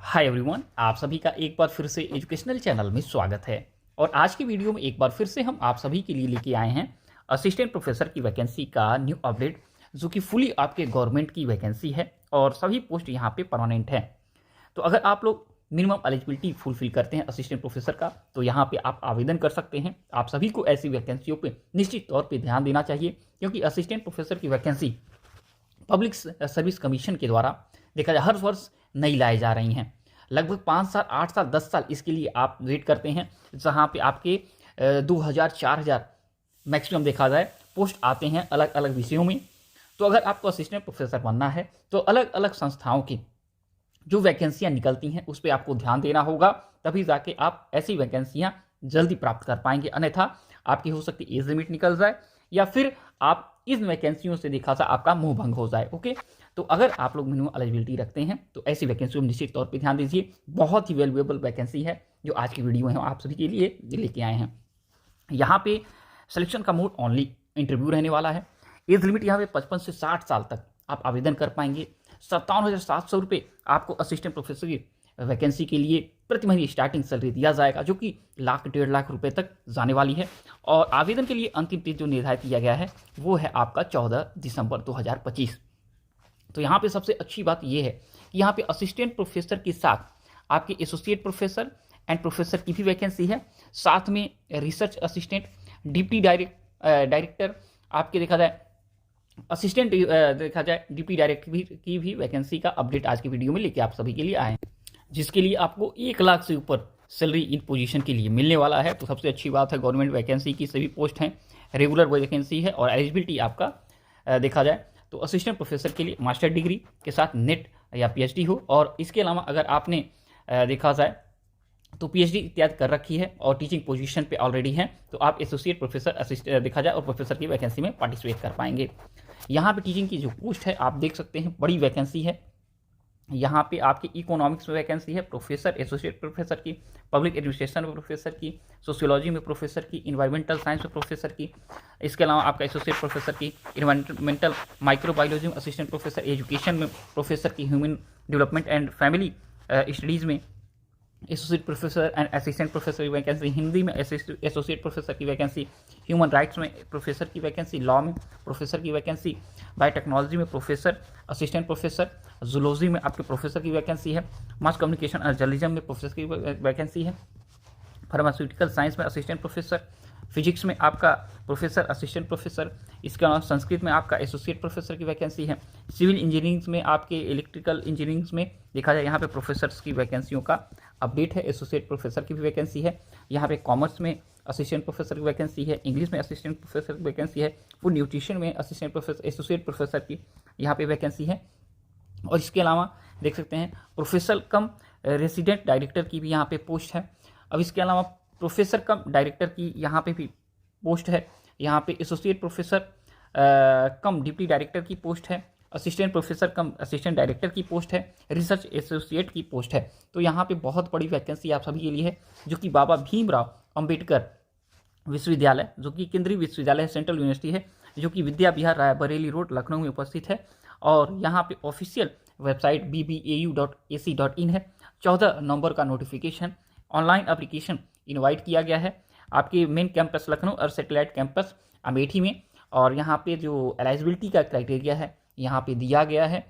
Hi everyone, आप सभी का एक बार फिर से एजुकेशनल चैनल में स्वागत है। और आज की वीडियो में एक बार फिर से हम आप सभी के लिए लेके आए हैं असिस्टेंट प्रोफेसर की वैकेंसी का न्यू अपडेट, जो कि फुली आपके गवर्नमेंट की वैकेंसी है और सभी पोस्ट यहाँ पे परमानेंट है। तो अगर आप लोग मिनिमम एलिजिबिलिटी फुलफिल करते हैं असिस्टेंट प्रोफेसर का, तो यहाँ पे आप आवेदन कर सकते हैं। आप सभी को ऐसी वैकेंसियों पे निश्चित तौर पे ध्यान देना चाहिए, क्योंकि असिस्टेंट प्रोफेसर की वैकेंसी पब्लिक सर्विस कमीशन के द्वारा देखा जाए हर वर्ष नई लाई जा रही हैं। लगभग 5 साल, 8 साल, 10 साल इसके लिए आप वेट करते हैं, जहाँ पे आपके 2000, 4000 मैक्सिमम देखा जाए पोस्ट आते हैं अलग अलग विषयों में। तो अगर आपको असिस्टेंट प्रोफेसर बनना है तो अलग अलग संस्थाओं की जो वैकेंसियां निकलती हैं उस पर आपको ध्यान देना होगा, तभी जाके आप ऐसी वैकेंसियां जल्दी प्राप्त कर पाएंगे। अन्यथा आपकी हो सकती एज लिमिट निकल जाए या फिर आप इन वैकेंसियों से देखा सा आपका मुंह भंग हो जाए। ओके, तो अगर आप लोग मिनिमम एलिजिबिलिटी रखते हैं तो ऐसी वैकेंसियों में निश्चित तौर पे ध्यान दीजिए। बहुत ही वैल्यूएबल वैकेंसी है जो आज की वीडियो है आप सभी के लिए लेके आए हैं। यहाँ पे सिलेक्शन का मोड ओनली इंटरव्यू रहने वाला है। एज लिमिट यहाँ पे 55 से 60 साल तक आप आवेदन कर पाएंगे। 57,700 रुपये आपको असिस्टेंट प्रोफेसर की वैकेंसी के लिए प्रति महीने स्टार्टिंग सैलरी दिया जाएगा, जो कि लाख 1.5 लाख रुपए तक जाने वाली है। और आवेदन के लिए अंतिम तिथि जो निर्धारित किया गया है वो है आपका 14 दिसंबर 2025। तो यहाँ पे सबसे अच्छी बात यह है कि यहाँ पे असिस्टेंट प्रोफेसर के साथ आपके एसोसिएट प्रोफेसर एंड प्रोफेसर की भी वैकेंसी है। साथ में रिसर्च असिस्टेंट, डिप्टी डायरेक्टर, आपके देखा जाए असिस्टेंट देखा जाए डिप्टी डायरेक्टर की भी वैकेंसी का अपडेट आज की वीडियो में लेके आप सभी के लिए आए हैं, जिसके लिए आपको 1 लाख से ऊपर सैलरी इन पोजीशन के लिए मिलने वाला है। तो सबसे अच्छी बात है, गवर्नमेंट वैकेंसी की सभी पोस्ट हैं, रेगुलर वैकेंसी है और एलिजिबिलिटी आपका देखा जाए तो असिस्टेंट प्रोफेसर के लिए मास्टर डिग्री के साथ नेट या पीएचडी हो। और इसके अलावा अगर आपने देखा जाए तो पीएचडी इत्यादि कर रखी है और टीचिंग पोजीशन पे ऑलरेडी है, तो आप एसोसिएट प्रोफेसर असिस्टेंट देखा जाए और प्रोफेसर की वैकेंसी में पार्टिसिपेट कर पाएंगे। यहाँ पे टीचिंग की जो पोस्ट है आप देख सकते हैं, बड़ी वैकेंसी है। यहाँ पे आपकी इकोनॉमिक्स में वैकेंसी है प्रोफेसर, एसोसिएट प्रोफेसर की, पब्लिक एडमिनिस्ट्रेशन में प्रोफेसर की, सोशियोलॉजी में प्रोफेसर की, इन्वायरमेंटल साइंस में प्रोफेसर की। इसके अलावा आपका एसोसिएट प्रोफेसर की इन्वायरमेंटल माइक्रोबायोलॉजी में असिस्टेंट प्रोफेसर, एजुकेशन में प्रोफेसर की, human development and family studies में associate professor and assistant professor की वैकेंसी, हिंदी में एसोसिएट प्रोफेसर की वैकेंसी, ह्यूमन राइट्स में प्रोफेसर की वैकेंसी, लॉ में प्रोफेसर की वैकेंसी, बायोटेक्नोलॉजी में प्रोफेसर असिस्टेंट प्रोफेसर, जूलॉजी में आपके प्रोफेसर की वैकेंसी है, मास कम्युनिकेशन और जर्नलिज्म में प्रोफेसर की वैकेंसी है, फार्मास्यूटिकल साइंस में असिस्टेंट प्रोफेसर, फिजिक्स में आपका प्रोफेसर असिस्टेंट प्रोफेसर, इसके अलावा संस्कृत में आपका एसोसिएट प्रोफेसर की वैकेंसी है, सिविल इंजीनियरिंग में आपके इलेक्ट्रिकल इंजीनियरिंग में देखा जाए यहाँ पे प्रोफेसर्स की वैकेंसियों का अपडेट है, एसोसिएट प्रोफेसर की भी वैकेंसी है। यहाँ पे कॉमर्स में असिस्टेंट प्रोफेसर की वैकेंसी है, इंग्लिश में असिस्टेंट प्रोफेसर की वैकेंसी है, फूड न्यूट्रिशन में असिस्टेंट प्रोफेसर एसोसिएट प्रोफेसर की यहाँ पे वैकेंसी है। और इसके अलावा देख सकते हैं प्रोफेसर कम रेसिडेंट डायरेक्टर की भी यहाँ पे पोस्ट है। अब इसके अलावा प्रोफेसर कम डायरेक्टर की यहाँ पे भी पोस्ट है। यहाँ पे एसोसिएट प्रोफेसर कम डिप्टी डायरेक्टर की पोस्ट है, असिस्टेंट प्रोफेसर कम असिस्टेंट डायरेक्टर की पोस्ट है, रिसर्च एसोसिएट की पोस्ट है। तो यहाँ पे बहुत बड़ी वैकेंसी आप सभी के लिए है, जो कि बाबा भीमराव अंबेडकर विश्वविद्यालय, जो कि केंद्रीय विश्वविद्यालय है, सेंट्रल यूनिवर्सिटी है, जो कि विद्या विहार रायबरेली रोड लखनऊ में उपस्थित है। और यहाँ पे ऑफिशियल वेबसाइट bbau.ac.in है। 14 नवंबर का नोटिफिकेशन, ऑनलाइन एप्लीकेशन इनवाइट किया गया है आपके मेन कैंपस लखनऊ और सैटेलाइट कैंपस अमेठी में। और यहाँ पे जो एलिजिबिलिटी का क्राइटेरिया है यहाँ पे दिया गया है।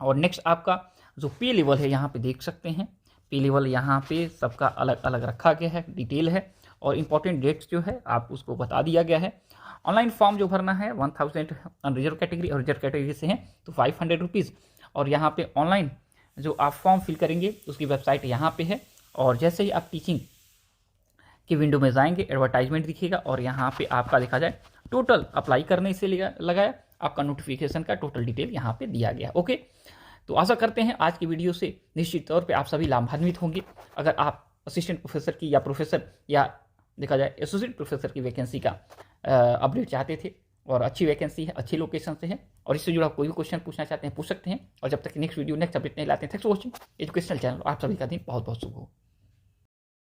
और नेक्स्ट आपका जो पे लेवल है यहाँ पे देख सकते हैं, पे लेवल यहाँ पे सबका अलग अलग रखा गया है, डिटेल है। और इम्पॉर्टेंट डेट्स जो है आप उसको बता दिया गया है। ऑनलाइन फॉर्म जो भरना है 1000 रिजर्व कैटेगरी और रिजर्व कैटेगरी से हैं तो 500 रुपीज़। और यहाँ पे ऑनलाइन जो आप फॉर्म फिल करेंगे उसकी वेबसाइट यहाँ पे है। और जैसे ही आप टीचिंग की विंडो में जाएंगे एडवर्टाइजमेंट दिखेगा और यहाँ पे आपका देखा जाए टोटल अप्लाई करने से लगाया आपका नोटिफिकेशन का टोटल डिटेल यहाँ पे दिया गया। ओके, तो आशा करते हैं आज की वीडियो से निश्चित तौर पे आप सभी लाभान्वित होंगे। अगर आप असिस्टेंट प्रोफेसर की या प्रोफेसर या देखा जाए एसोसिएट प्रोफेसर की वैकेंसी का अपडेट चाहते थे और अच्छी वैकेंसी है, अच्छी लोकेशन से है और इससे जुड़ा कोई भी क्वेश्चन पूछना चाहते हैं पूछ सकते हैं। और जब तक नेक्स्ट वीडियो नेक्स्ट अपडेट नहीं लाते हैं, thanks for watching educational channel. आप सभी का दिन बहुत बहुत शुभ हो।